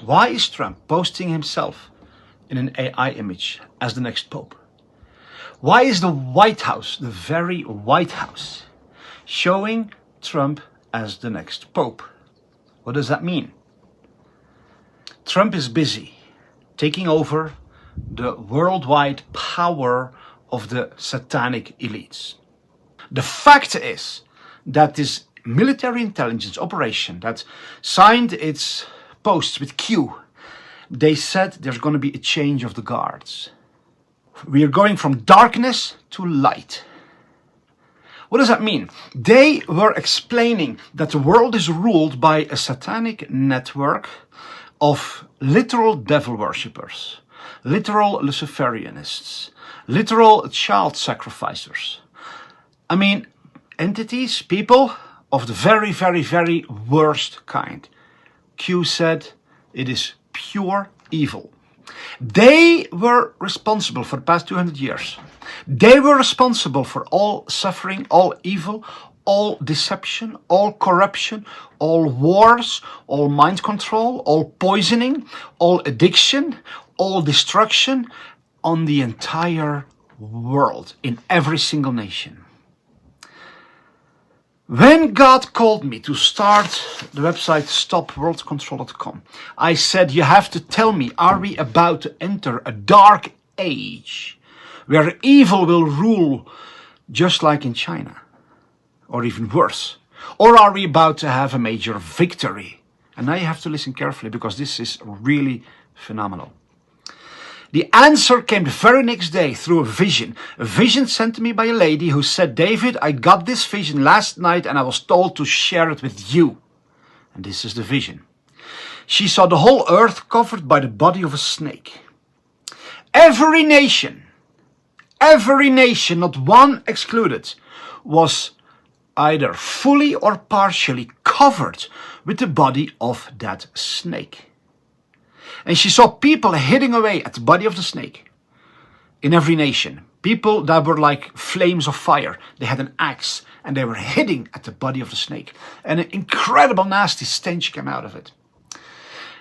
Why is Trump posting himself in an AI image as the next Pope? Why is the White House, the very White House, showing Trump as the next Pope? What does that mean? Trump is busy taking over the worldwide power of the satanic elites. The fact is that this military intelligence operation that signed its posts with Q, they said there's going to be a change of the guards. We are going from darkness to light. What does that mean? They were explaining that the world is ruled by a satanic network of literal devil worshippers, literal Luciferianists, literal child sacrificers. I mean, entities, people of the very, very, very worst kind. Q said it is pure evil. They were responsible for the past 200 years. They were responsible for all suffering, all evil, all deception, all corruption, all wars, all mind control, all poisoning, all addiction, all destruction on the entire world, in every single nation. When God called me to start the website stopworldcontrol.com, I said, you have to tell me, are we about to enter a dark age where evil will rule just like in China, or even worse? Or are we about to have a major victory? And now you have to listen carefully, because this is really phenomenal. The answer came the very next day through a vision sent to me by a lady who said, David, I got this vision last night and I was told to share it with you. And this is the vision. She saw the whole earth covered by the body of a snake. Every nation, not one excluded, was either fully or partially covered with the body of that snake. And she saw people hitting away at the body of the snake in every nation. People that were like flames of fire. They had an axe and they were hitting at the body of the snake. And an incredible nasty stench came out of it.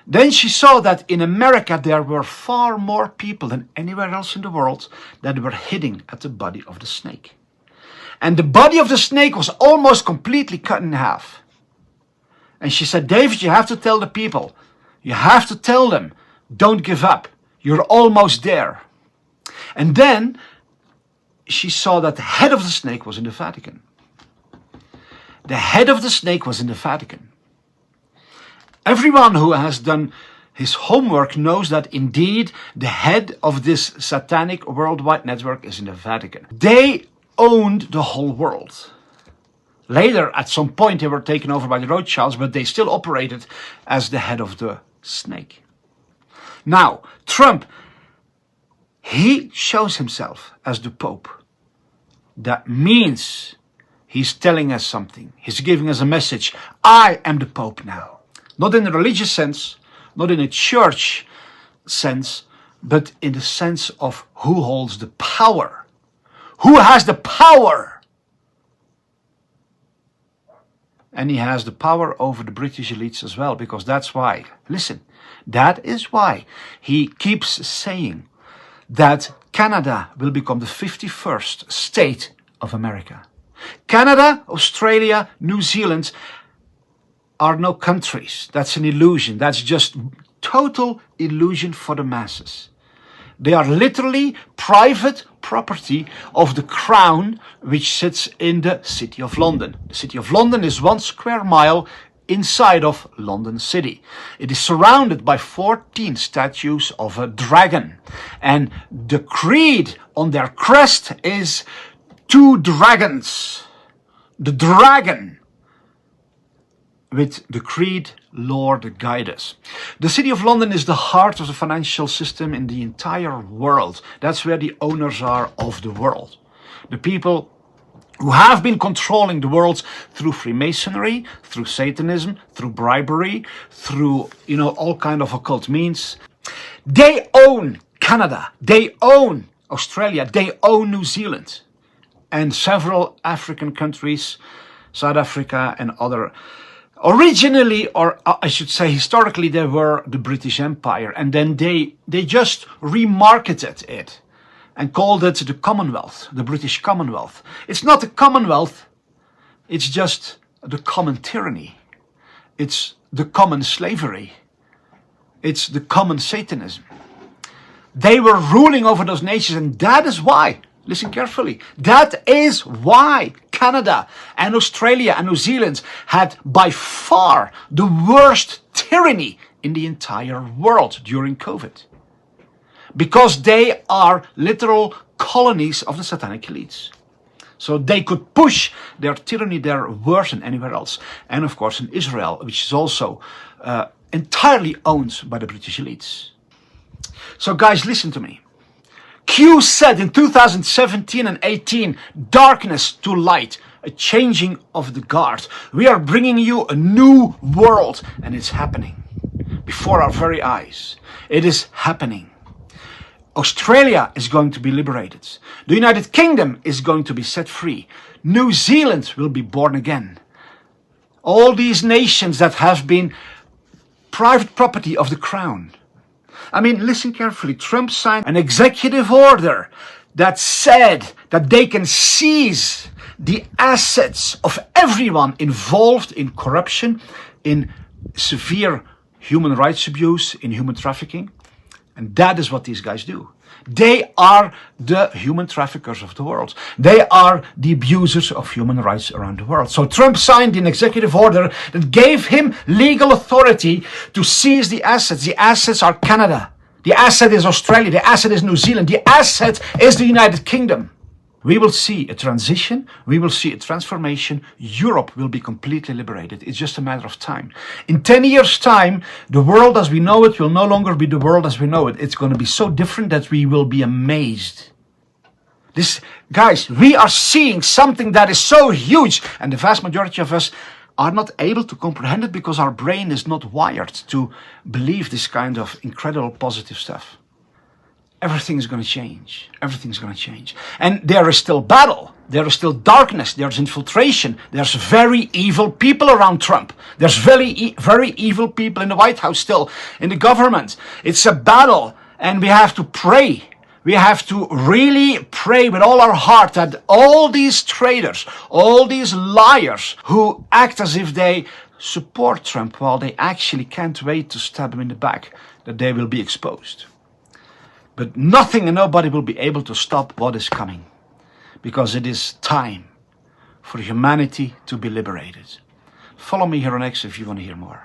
Then she saw that in America there were far more people than anywhere else in the world that were hitting at the body of the snake. And the body of the snake was almost completely cut in half. And she said, David, you have to tell the people. You have to tell them, don't give up. You're almost there. And then she saw that the head of the snake was in the Vatican. The head of the snake was in the Vatican. Everyone who has done his homework knows that indeed the head of this satanic worldwide network is in the Vatican. They owned the whole world. Later, at some point, they were taken over by the Rothschilds, but they still operated as the head of the snake. Now, Trump, he shows himself as the Pope. That means he's telling us something. He's giving us a message. I am the Pope now. Not in a religious sense, not in a church sense, but in the sense of who holds the power. Who has the power? And he has the power over the British elites as well, because that's why, listen, that is why he keeps saying that Canada will become the 51st state of America. Canada, Australia, New Zealand are no countries. That's an illusion. That's just total illusion for the masses. They are literally private property of the crown, which sits in the City of London. The City of London is 1 square mile inside of London City. It is surrounded by 14 statues of a dragon. And the creed on their crest is 2 dragons. The dragon with the creed, Lord, guide us. The City of London is the heart of the financial system in the entire world. That's where the owners are of the world. The people who have been controlling the world through Freemasonry, through Satanism, through bribery, through, all kind of occult means. They own Canada. They own Australia. They own New Zealand. And several African countries, South Africa and other Originally, or I should say historically, they were the British Empire, and then they just remarketed it and called it the Commonwealth, the British Commonwealth. It's not a Commonwealth, it's just the common tyranny. It's the common slavery. It's the common Satanism. They were ruling over those nations, and that is why, listen carefully, that is why Canada and Australia and New Zealand had by far the worst tyranny in the entire world during COVID. Because they are literal colonies of the satanic elites. So they could push their tyranny there worse than anywhere else. And of course in Israel, which is also entirely owned by the British elites. So guys, listen to me. Q said in 2017 and 18, darkness to light, a changing of the guard. We are bringing you a new world, and it's happening before our very eyes. It is happening. Australia is going to be liberated. The United Kingdom is going to be set free. New Zealand will be born again. All these nations that have been private property of the Crown. I mean, listen carefully. Trump signed an executive order that said that they can seize the assets of everyone involved in corruption, in severe human rights abuse, in human trafficking. And that is what these guys do. They are the human traffickers of the world. They are the abusers of human rights around the world. So Trump signed an executive order that gave him legal authority to seize the assets. The assets are Canada. The asset is Australia. The asset is New Zealand. The asset is the United Kingdom. We will see a transition. We will see a transformation. Europe will be completely liberated. It's just a matter of time. In 10 years' time, the world as we know it will no longer be the world as we know it. It's going to be so different that we will be amazed. Guys, we are seeing something that is so huge, and the vast majority of us are not able to comprehend it because our brain is not wired to believe this kind of incredible positive stuff. Everything is going to change. Everything's going to change. And there is still battle. There is still darkness. There's infiltration. There's very evil people around Trump. There's very evil people in the White House still, in the government. It's a battle, and we have to pray. We have to really pray with all our heart that all these traitors, all these liars who act as if they support Trump while they actually can't wait to stab him in the back, that they will be exposed. But nothing and nobody will be able to stop what is coming, because it is time for humanity to be liberated. Follow me here on X if you want to hear more.